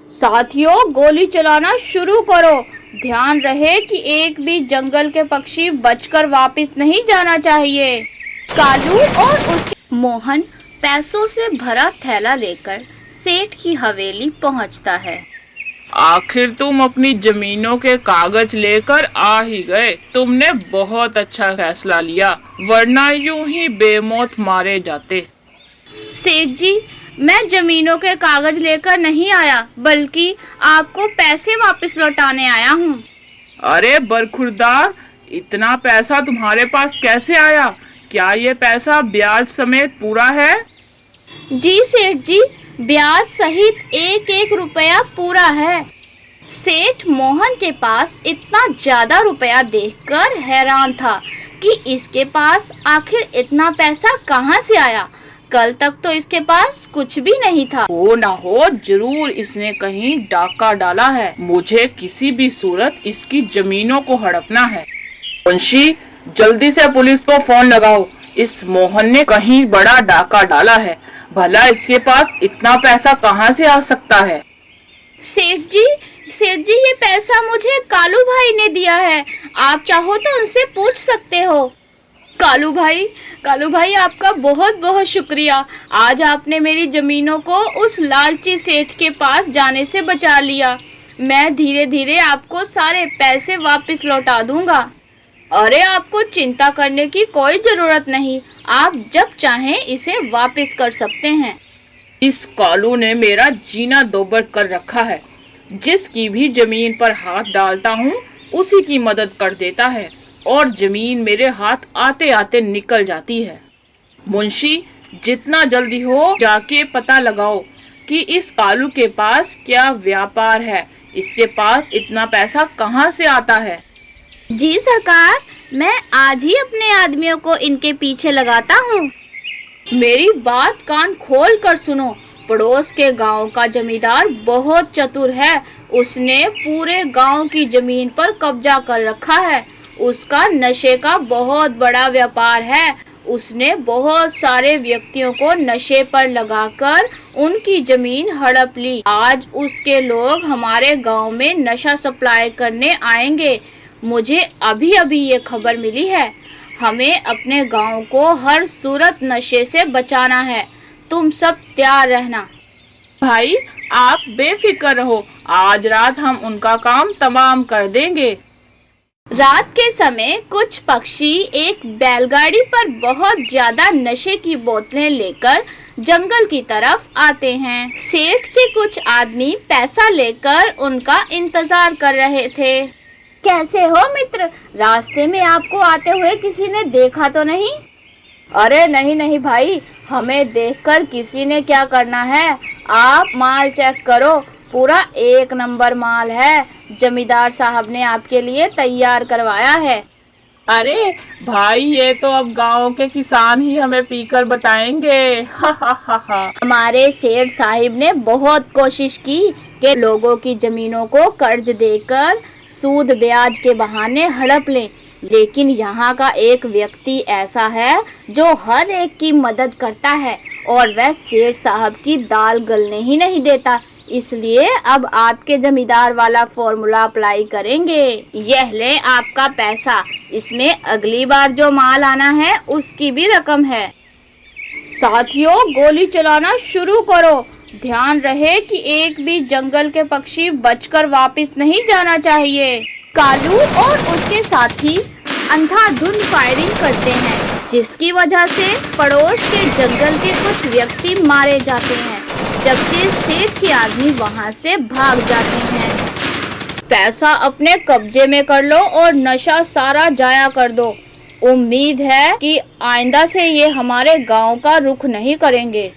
साथियों, गोली चलाना शुरू करो। ध्यान रहे कि एक भी जंगल के पक्षी बचकर वापस नहीं जाना चाहिए। कालू और उसके मोहन पैसों से भरा थैला लेकर सेठ की हवेली पहुंचता है। आखिर तुम अपनी जमीनों के कागज लेकर आ ही गए। तुमने बहुत अच्छा फैसला लिया, वरना यूं ही बेमौत मारे जाते। सेठ जी, मैं जमीनों के कागज लेकर नहीं आया, बल्कि आपको पैसे वापस लौटाने आया हूँ। अरे बरखुरदार, इतना पैसा तुम्हारे पास कैसे आया? क्या ये पैसा ब्याज समेत पूरा है? जी सेठ जी, ब्याज सहित एक एक रुपया पूरा है। सेठ मोहन के पास इतना ज्यादा रुपया देखकर हैरान था कि इसके पास आखिर इतना पैसा कहाँ से आया। कल तक तो इसके पास कुछ भी नहीं था। हो ना हो, जरूर इसने कहीं डाका डाला है। मुझे किसी भी सूरत इसकी जमीनों को हड़पना है। मुंशी, जल्दी से पुलिस को फोन लगाओ। इस मोहन ने कहीं बड़ा डाका डाला है। भला इसके पास इतना पैसा कहाँ से आ सकता है? सेठ जी, ये पैसा मुझे कालू भाई ने दिया है। आप चाहो तो उनसे पूछ सकते हो। कालू भाई, आपका बहुत बहुत शुक्रिया। आज आपने मेरी जमीनों को उस लालची सेठ के पास जाने से बचा लिया। मैं धीरे धीरे आपको सारे पैसे वापस लौटा दूंगा। अरे, आपको चिंता करने की कोई जरूरत नहीं। आप जब चाहें इसे वापस कर सकते हैं। इस कालू ने मेरा जीना दोबर कर रखा है। जिसकी भी जमीन पर हाथ डालता हूँ, उसी की मदद कर देता है और जमीन मेरे हाथ आते आते निकल जाती है। मुंशी, जितना जल्दी हो जाके पता लगाओ कि इस कालू के पास क्या व्यापार है। इसके पास इतना पैसा कहाँ से आता है? जी सरकार, मैं आज ही अपने आदमियों को इनके पीछे लगाता हूँ। मेरी बात कान खोल कर सुनो। पड़ोस के गांव का जमींदार बहुत चतुर है। उसने पूरे गांव की जमीन पर कब्जा कर रखा है। उसका नशे का बहुत बड़ा व्यापार है। उसने बहुत सारे व्यक्तियों को नशे पर लगाकर उनकी जमीन हड़प ली। आज उसके लोग हमारे गांव में नशा सप्लाई करने आएंगे। मुझे अभी अभी ये खबर मिली है। हमें अपने गांव को हर सूरत नशे से बचाना है। तुम सब तैयार रहना। भाई, आप बेफिक्र रहो। आज रात हम उनका काम तमाम कर देंगे। रात के समय कुछ पक्षी एक बैलगाड़ी पर बहुत ज्यादा नशे की बोतलें लेकर जंगल की तरफ आते हैं। सेठ के कुछ आदमी पैसा लेकर उनका इंतजार कर रहे थे। कैसे हो मित्र? रास्ते में आपको आते हुए किसी ने देखा तो नहीं? अरे नहीं भाई, हमें देखकर किसी ने क्या करना है। आप माल चेक करो, पूरा एक नंबर माल है। जमींदार साहब ने आपके लिए तैयार करवाया है। अरे भाई, ये तो अब गांव के किसान ही हमें पीकर बताएंगे। हा। हमारे सेठ साहिब ने बहुत कोशिश की कि लोगों की जमीनों को कर्ज देकर सूद ब्याज के बहाने हड़प लें, लेकिन यहाँ का एक व्यक्ति ऐसा है जो हर एक की मदद करता है और वह सेठ साहब की दाल गलने ही नहीं देता। इसलिए अब आपके जमींदार वाला फॉर्मूला अप्लाई करेंगे। यह ले आपका पैसा। इसमें अगली बार जो माल आना है उसकी भी रकम है। साथियों, गोली चलाना शुरू करो। ध्यान रहे कि एक भी जंगल के पक्षी बचकर वापस नहीं जाना चाहिए। कालू और उसके साथी अंधाधुंध फायरिंग करते हैं, जिसकी वजह से पड़ोस के जंगल के कुछ व्यक्ति मारे जाते हैं, जबकि सेठ के आदमी वहां से भाग जाते हैं। पैसा अपने कब्जे में कर लो और नशा सारा जाया कर दो। उम्मीद है कि आइंदा से ये हमारे गांव का रुख नहीं करेंगे।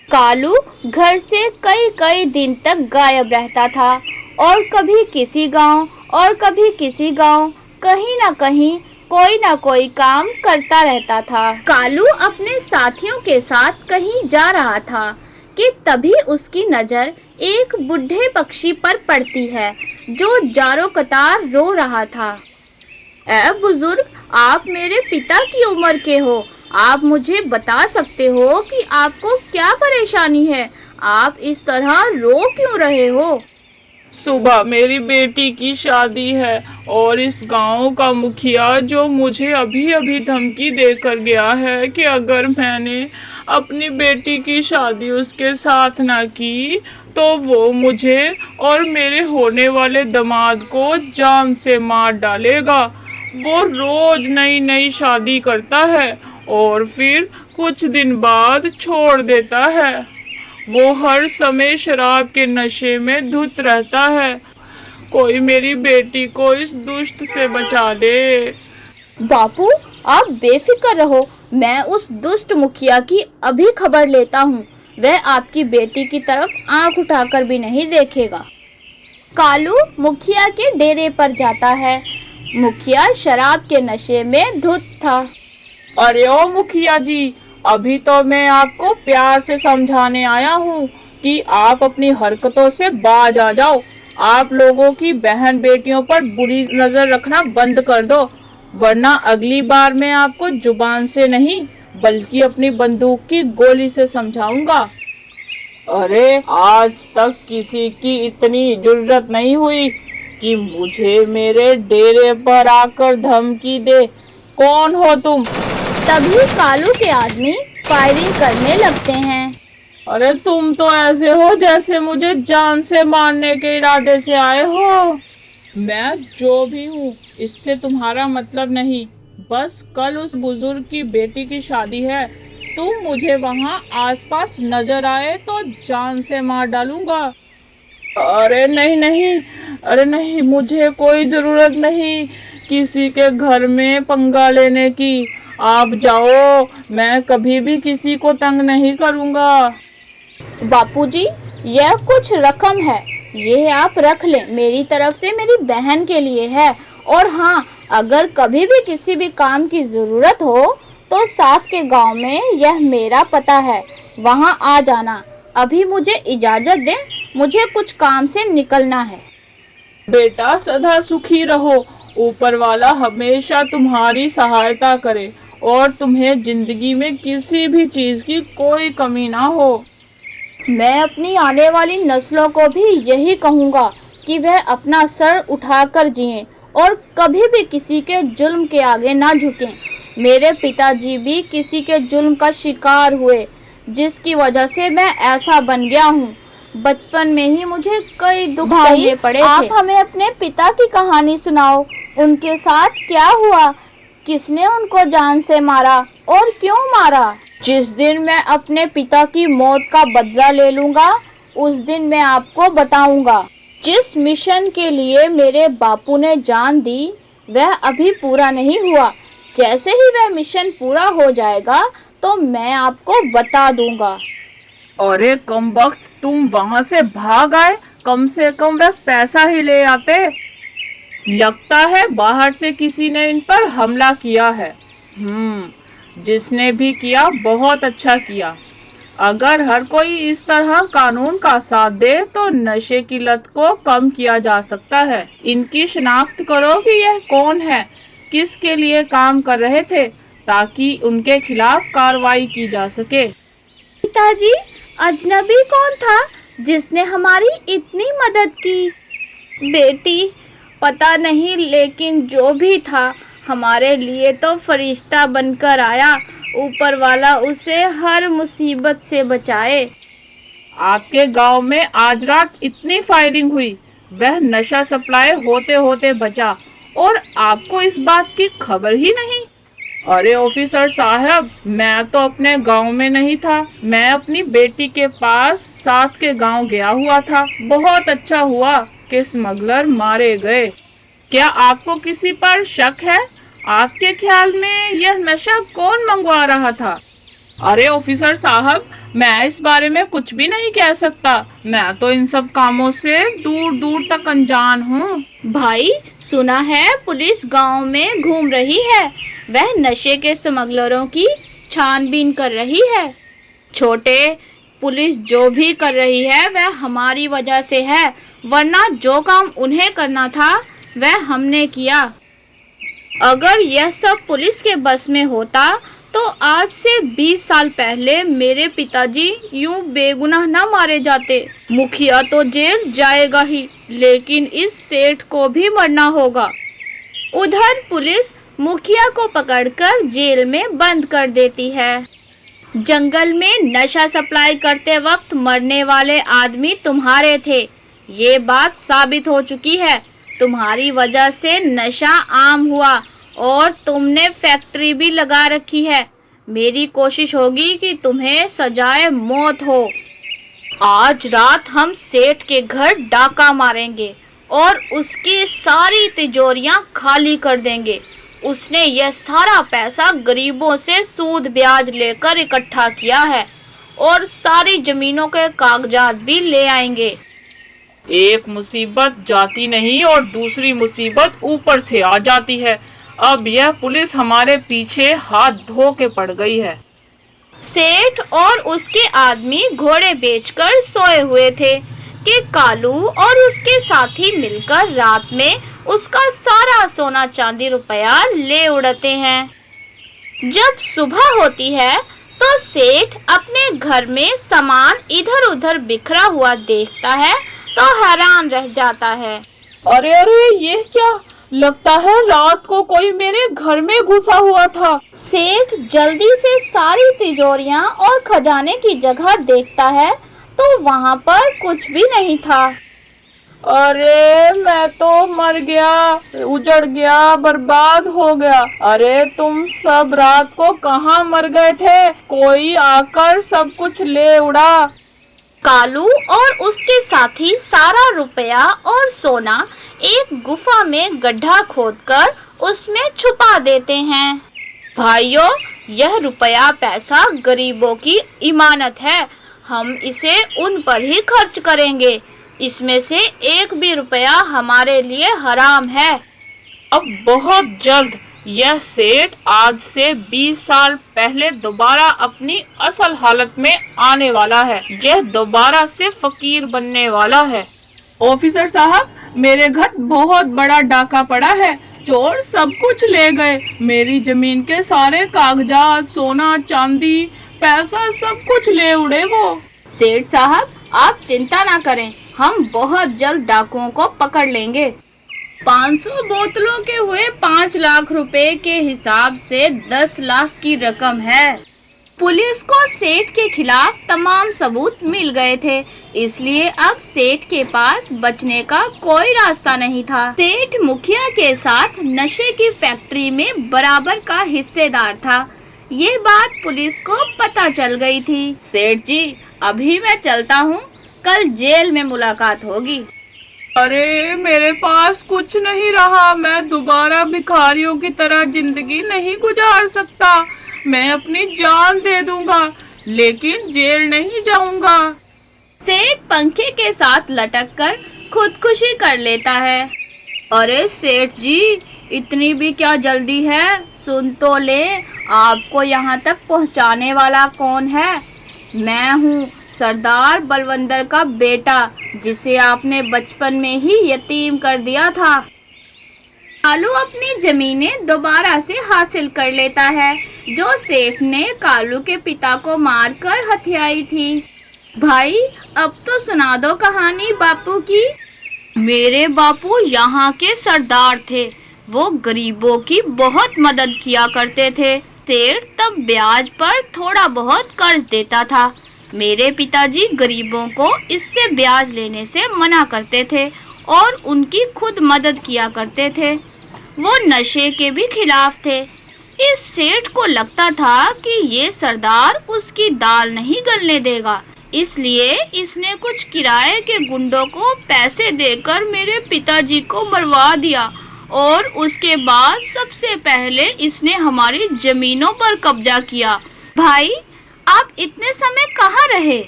कालू घर से कई दिन तक गायब रहता था और कभी किसी गांव और कभी किसी गांव, कहीं ना कहीं कोई ना कोई काम करता रहता था। कालू अपने साथियों के साथ कहीं जा रहा था कि तभी उसकी नजर एक बूढ़े पक्षी पर पड़ती है जो जारो कतार रो रहा था। ऐ बुजुर्ग, आप मेरे पिता की उम्र के हो। आप मुझे बता सकते हो कि आपको क्या परेशानी है? आप इस तरह रो क्यों रहे हो? सुबह मेरी बेटी की शादी है और इस गांव का मुखिया जो मुझे अभी अभी धमकी देकर गया है कि अगर मैंने अपनी बेटी की शादी उसके साथ ना की तो वो मुझे और मेरे होने वाले दामाद को जान से मार डालेगा। वो रोज नई नई शादी करता है और फिर कुछ दिन बाद छोड़ देता है। वो हर समय शराब के नशे में धुत रहता है। कोई मेरी बेटी को इस दुष्ट से बचा ले। बापू, आप बेफिक्र रहो, मैं उस दुष्ट मुखिया की अभी खबर लेता हूँ। वह आपकी बेटी की तरफ आंख उठाकर भी नहीं देखेगा। कालू मुखिया के डेरे पर जाता है। मुखिया शराब के नशे में धुत था। अरे ओ मुखिया जी, अभी तो मैं आपको प्यार से समझाने आया हूँ कि आप अपनी हरकतों से बाज आ जाओ। आप लोगों की बहन बेटियों पर बुरी नजर रखना बंद कर दो, वरना अगली बार मैं आपको जुबान से नहीं बल्कि अपनी बंदूक की गोली से समझाऊंगा। अरे आज तक किसी की इतनी जुर्रत नहीं हुई कि मुझे मेरे डेरे पर आकर धमकी दे। कौन हो तुम? तभी कालू के आदमी फायरिंग करने लगते हैं। अरे तुम तो ऐसे हो जैसे मुझे जान से मारने के इरादे से आए हो। मैं जो भी हूँ इससे तुम्हारा मतलब नहीं। बस कल उस बुजुर्ग की बेटी की शादी है। तुम मुझे वहाँ आसपास नजर आए तो जान से मार डालूंगा। अरे नहीं नहीं, अरे नहीं, मुझे कोई जरूरत नहीं किसी के घर में पंगा लेने की। आप जाओ, मैं कभी भी किसी को तंग नहीं करूंगा। बापूजी, यह कुछ रकम है, ये आप रख लें। मेरी तरफ से मेरी बहन के लिए है। और हाँ, अगर कभी भी किसी भी काम की जरूरत हो तो साथ के गांव में यह मेरा पता है, वहां आ जाना। अभी मुझे इजाजत दें, मुझे कुछ काम से निकलना है। बेटा सदा सुखी रहो। ऊपर वाला हमेशा तुम्हारी सहायता करे और तुम्हें जिंदगी में किसी भी चीज की कोई कमी ना हो। मैं अपनी आने वाली नस्लों को भी यही कहूँगा कि वह अपना सर उठाकर जिएं और कभी भी किसी के जुल्म के आगे ना झुकें। मेरे पिताजी भी किसी के जुल्म का शिकार हुए, जिसकी वजह से मैं ऐसा बन गया हूँ। बचपन में ही मुझे कई दुख सहने पड़े थे। आप हमें अपने पिता की कहानी सुनाओ। उनके साथ क्या हुआ? किसने उनको जान से मारा और क्यों मारा? जिस दिन मैं अपने पिता की मौत का बदला ले लूंगा, उस दिन मैं आपको बताऊंगा। जिस मिशन के लिए मेरे बापू ने जान दी, वह अभी पूरा नहीं हुआ। जैसे ही वह मिशन पूरा हो जाएगा तो मैं आपको बता दूंगा। अरे कमबख्त, तुम वहां से भाग आए। कम से कम वह पैसा ही ले आते। लगता है बाहर से किसी ने इन पर हमला किया है। जिसने भी किया बहुत अच्छा किया। अगर हर कोई इस तरह कानून का साथ दे तो नशे की लत को कम किया जा सकता है। इनकी शिनाख्त करो कि यह कौन है, किसके लिए काम कर रहे थे, ताकि उनके खिलाफ कार्रवाई की जा सके। पिताजी, अजनबी कौन था जिसने हमारी इतनी मदद की? बेटी, पता नहीं, लेकिन जो भी था हमारे लिए तो फरिश्ता बनकर आया। ऊपर वाला उसे हर मुसीबत से बचाए। आपके गांव में आज रात इतनी फायरिंग हुई, वह नशा सप्लाई होते होते बचा और आपको इस बात की खबर ही नहीं। अरे ऑफिसर साहब, मैं तो अपने गांव में नहीं था। मैं अपनी बेटी के पास साथ के गांव गया हुआ था। बहुत अच्छा हुआ कि स्मगलर मारे गए। क्या आपको किसी पर शक है? आपके ख्याल में यह नशा कौन मंगवा रहा था? अरे ऑफिसर साहब, मैं इस बारे में कुछ भी नहीं कह सकता। मैं तो इन सब कामों से दूर दूर तक अनजान हूँ। भाई, सुना है पुलिस गांव में घूम रही है। वह नशे के स्मगलरों की छानबीन कर रही है। छोटे, पुलिस जो भी कर रही है वह हमारी वजह से है, वरना जो काम उन्हें करना था वह हमने किया। अगर यह सब पुलिस के बस में होता तो आज से 20 साल पहले मेरे पिताजी यूं बेगुनाह न मारे जाते। मुखिया तो जेल जाएगा ही, लेकिन इस सेठ को भी मरना होगा। उधर पुलिस मुखिया को पकड़कर जेल में बंद कर देती है। जंगल में नशा सप्लाई करते वक्त मरने वाले आदमी तुम्हारे थे, ये बात साबित हो चुकी है। तुम्हारी वजह से नशा आम हुआ और तुमने फैक्ट्री भी लगा रखी है। मेरी कोशिश होगी कि तुम्हें सजाए मौत हो। आज रात हम सेठ के घर डाका मारेंगे और उसकी सारी तिजोरियां खाली कर देंगे। उसने यह सारा पैसा गरीबों से सूद ब्याज लेकर इकट्ठा किया है और सारी जमीनों के कागजात भी ले आएंगे। एक मुसीबत जाती नहीं और दूसरी मुसीबत ऊपर से आ जाती है। अब यह पुलिस हमारे पीछे हाथ धो के पड़ गई है। सेठ और उसके आदमी घोड़े बेचकर सोए हुए थे कि कालू और उसके साथी मिलकर रात में उसका सारा सोना चांदी रुपया ले उड़ते हैं। जब सुबह होती है तो सेठ अपने घर में सामान इधर उधर बिखरा हुआ देखता है तो हैरान रह जाता है। अरे अरे, ये क्या? लगता है रात को कोई मेरे घर में घुसा हुआ था। सेठ जल्दी से सारी तिजोरियां और खजाने की जगह देखता है तो वहाँ पर कुछ भी नहीं था। अरे मैं तो मर गया, उजड़ गया, बर्बाद हो गया। अरे तुम सब रात को कहाँ मर गए थे? कोई आकर सब कुछ ले उड़ा। कालू और उसके साथी सारा रुपया और सोना एक गुफा में गड्ढा खोदकर उसमें छुपा देते हैं। भाइयों, यह रुपया पैसा गरीबों की इमानत है। हम इसे उन पर ही खर्च करेंगे। इसमें से एक भी रुपया हमारे लिए हराम है। अब बहुत जल्द यह सेठ आज से 20 साल पहले दोबारा अपनी असल हालत में आने वाला है। यह दोबारा से फकीर बनने वाला है। ऑफिसर साहब, मेरे घर बहुत बड़ा डाका पड़ा है। चोर सब कुछ ले गए। मेरी जमीन के सारे कागजात, सोना चांदी, पैसा सब कुछ ले उड़े वो। सेठ साहब, आप चिंता ना करें, हम बहुत जल्द डाकुओं को पकड़ लेंगे। 500 बोतलों के हुए 5 लाख रुपए के हिसाब से 10 लाख की रकम है। पुलिस को सेठ के खिलाफ तमाम सबूत मिल गए थे, इसलिए अब सेठ के पास बचने का कोई रास्ता नहीं था। सेठ मुखिया के साथ नशे की फैक्ट्री में बराबर का हिस्सेदार था। ये बात पुलिस को पता चल गई थी। सेठ जी, अभी मैं चलता हूँ, कल जेल में मुलाकात होगी। अरे मेरे पास कुछ नहीं रहा। मैं दोबारा भिखारियों की तरह जिंदगी नहीं गुजार सकता। मैं अपनी जान दे दूंगा, लेकिन जेल नहीं जाऊंगा। सेठ पंखे के साथ लटककर खुदकुशी कर लेता है। अरे सेठ जी, इतनी भी क्या जल्दी है? सुन तो ले, आपको यहाँ तक पहुँचाने वाला कौन है? मैं हूँ, सरदार बलवंदर का बेटा, जिसे आपने बचपन में ही यतीम कर दिया था। कालू अपनी जमीनें दोबारा से हासिल कर लेता है, जो सेठ ने कालू के पिता को मारकर हथियाई थी। भाई, अब तो सुना दो कहानी बापू की। मेरे बापू यहाँ के सरदार थे। वो गरीबों की बहुत मदद किया करते थे। सेठ तब ब्याज पर थोड़ा बहुत कर्ज देता था। मेरे पिताजी गरीबों को इससे ब्याज लेने से मना करते थे और उनकी खुद मदद किया करते थे। वो नशे के भी खिलाफ थे। इस सेठ को लगता था कि ये सरदार उसकी दाल नहीं गलने देगा, इसलिए इसने कुछ किराए के गुंडों को पैसे देकर मेरे पिताजी को मरवा दिया और उसके बाद सबसे पहले इसने हमारी जमीनों पर कब्जा किया। भाई, आप इतने समय कहाँ रहे?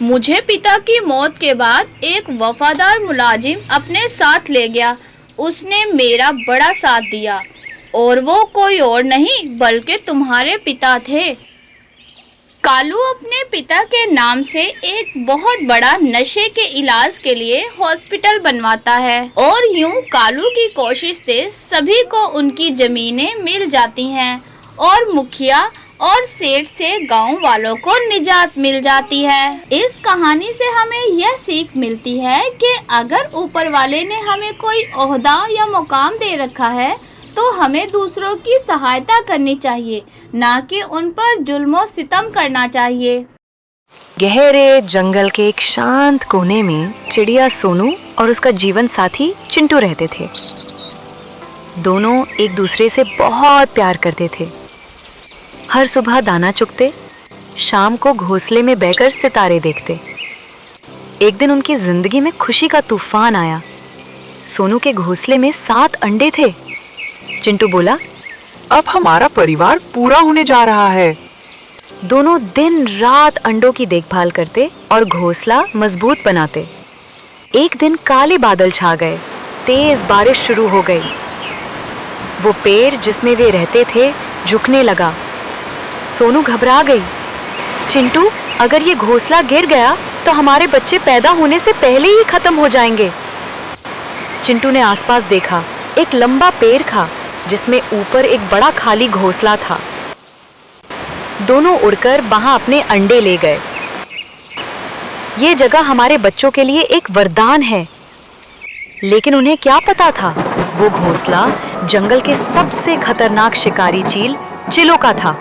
मुझे पिता की मौत के बाद एक वफादार मुलाजिम अपने साथ ले गया। उसने मेरा बड़ा साथ दिया और वो कोई और नहीं बल्कि तुम्हारे पिता थे। कालू अपने पिता के नाम से एक बहुत बड़ा नशे के इलाज के लिए हॉस्पिटल बनवाता है और यूं कालू की कोशिश से सभी को उनकी जमीनें मिल जाती हैं और मुखिया और सेठ से गांव वालों को निजात मिल जाती है। इस कहानी से हमें यह सीख मिलती है कि अगर ऊपर वाले ने हमें कोई ओहदा या मुकाम दे रखा है तो हमें दूसरों की सहायता करनी चाहिए, ना कि उन पर जुल्म और सितम करना चाहिए। गहरे जंगल के एक शांत कोने में चिड़िया सोनू और उसका जीवन साथी चिंटू रहते थे। दोनों एक दूसरे से बहुत प्यार करते थे। हर सुबह दाना चुगते, शाम को घोंसले में बैठकर सितारे देखते। एक दिन उनकी जिंदगी में खुशी का तूफान आया। सोनू के घोंसले में 7 अंडे थे। चिंटू बोला, अब हमारा परिवार पूरा होने जा रहा है। दोनों दिन रात अंडों की देखभाल करते और घोंसला मजबूत बनाते। एक दिन काले बादल छा गए, तेज बारिश शुरू हो गई। वो पेड़ जिसमें वे रहते थे झुकने लगा। सोनू घबरा गई। चिंटू, अगर ये घोंसला गिर गया तो हमारे बच्चे पैदा होने से पहले ही खत्म हो जाएंगे। चिंटू ने आसपास देखा। एक लंबा पेड़ था जिसमें ऊपर एक बड़ा खाली घोंसला था। दोनों उड़कर वहां अपने अंडे ले गए। ये जगह हमारे बच्चों के लिए एक वरदान है। लेकिन उन्हें क्या पता था, वो घोंसला जंगल के सबसे खतरनाक शिकारी चील चिलो का था।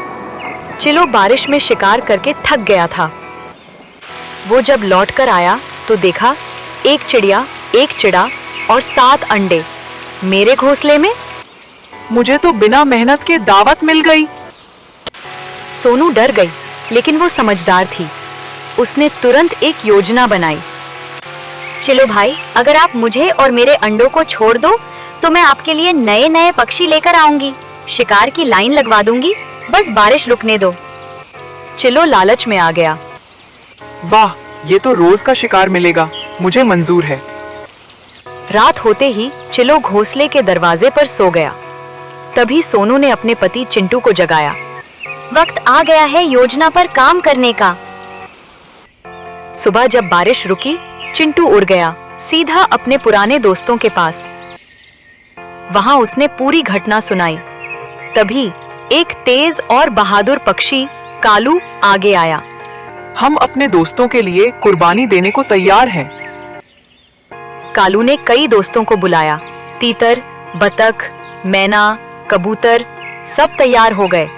चिलो बारिश में शिकार करके थक गया था। वो जब लौटकर आया तो देखा एक चिड़िया, एक चिड़ा और 7 अंडे मेरे घोंसले में। मुझे तो बिना मेहनत के दावत मिल गई। सोनू डर गई, लेकिन वो समझदार थी। उसने तुरंत एक योजना बनाई। चिलो भाई, अगर आप मुझे और मेरे अंडों को छोड़ दो तो मैं आपके लिए नए नए पक्षी लेकर आऊंगी। शिकार की लाइन लगवा दूंगी, बस बारिश रुकने दो। चिलो लालच में आ गया। वाह, ये तो रोज का शिकार मिलेगा, मुझे मंजूर है। रात होते ही चिलो घोंसले के दरवाजे पर सो गया। तभी सोनू ने अपने पति चिंटू को जगाया। वक्त आ गया है योजना पर काम करने का। सुबह जब बारिश रुकी, चिंटू उड़ गया सीधा अपने पुराने दोस्तों के पास। वहां उसने पूरी घटना सुनाई। तभी एक तेज और बहादुर पक्षी कालू आगे आया। हम अपने दोस्तों के लिए कुर्बानी देने को तैयार हैं। कालू ने कई दोस्तों को बुलाया। तीतर, बतख, मैना, कबूतर सब तैयार हो गए।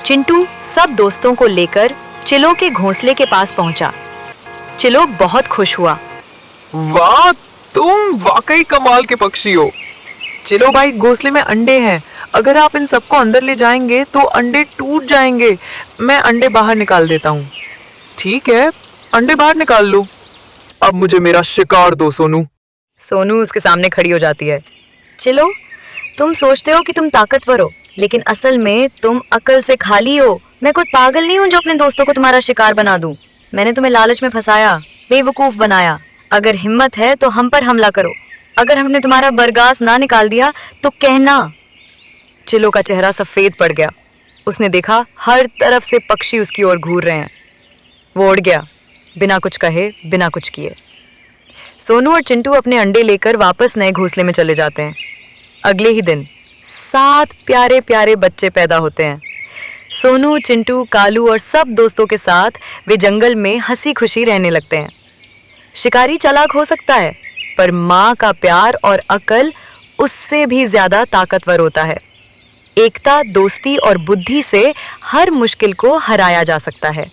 चिंटू सब दोस्तों को लेकर चिलो के घोंसले के पास पहुंचा। चिलो बहुत खुश हुआ। वाह, तुम वाकई कमाल के पक्षी हो। चिलो भाई, घोंसले में अंडे हैं। अगर आप इन सबको अंदर ले जाएंगे तो अंडे टूट जाएंगे। मैं अंडे बाहर निकाल देता हूँ। ठीक है, अंडे बाहर निकाल लो। अब मुझे मेरा शिकार दो सोनू। सोनू उसके सामने खड़ी हो जाती है। चिलो, तुम सोचते हो कि तुम ताकतवर हो, लेकिन असल में तुम अकल से खाली हो। मैं कोई पागल नहीं हूँ जो अपने दोस्तों को तुम्हारा शिकार बना दूं। मैंने तुम्हें लालच में फंसाया, बेवकूफ बनाया। अगर हिम्मत है तो हम पर हमला करो। अगर हमने तुम्हारा बरगास ना निकाल दिया तो कहना। चिलो का चेहरा सफेद पड़ गया। उसने देखा हर तरफ से पक्षी उसकी ओर घूर रहे हैं। वो उड़ गया, बिना कुछ कहे, बिना कुछ किए। सोनू और चिंटू अपने अंडे लेकर वापस नए घोंसले में चले जाते हैं। अगले ही दिन 7 प्यारे प्यारे बच्चे पैदा होते हैं। सोनू, चिंटू, कालू और सब दोस्तों के साथ वे जंगल में हंसी खुशी रहने लगते हैं। शिकारी चालाक हो सकता है, पर माँ का प्यार और अकल उससे भी ज्यादा ताकतवर होता है। एकता, दोस्ती और बुद्धि से हर मुश्किल को हराया जा सकता है।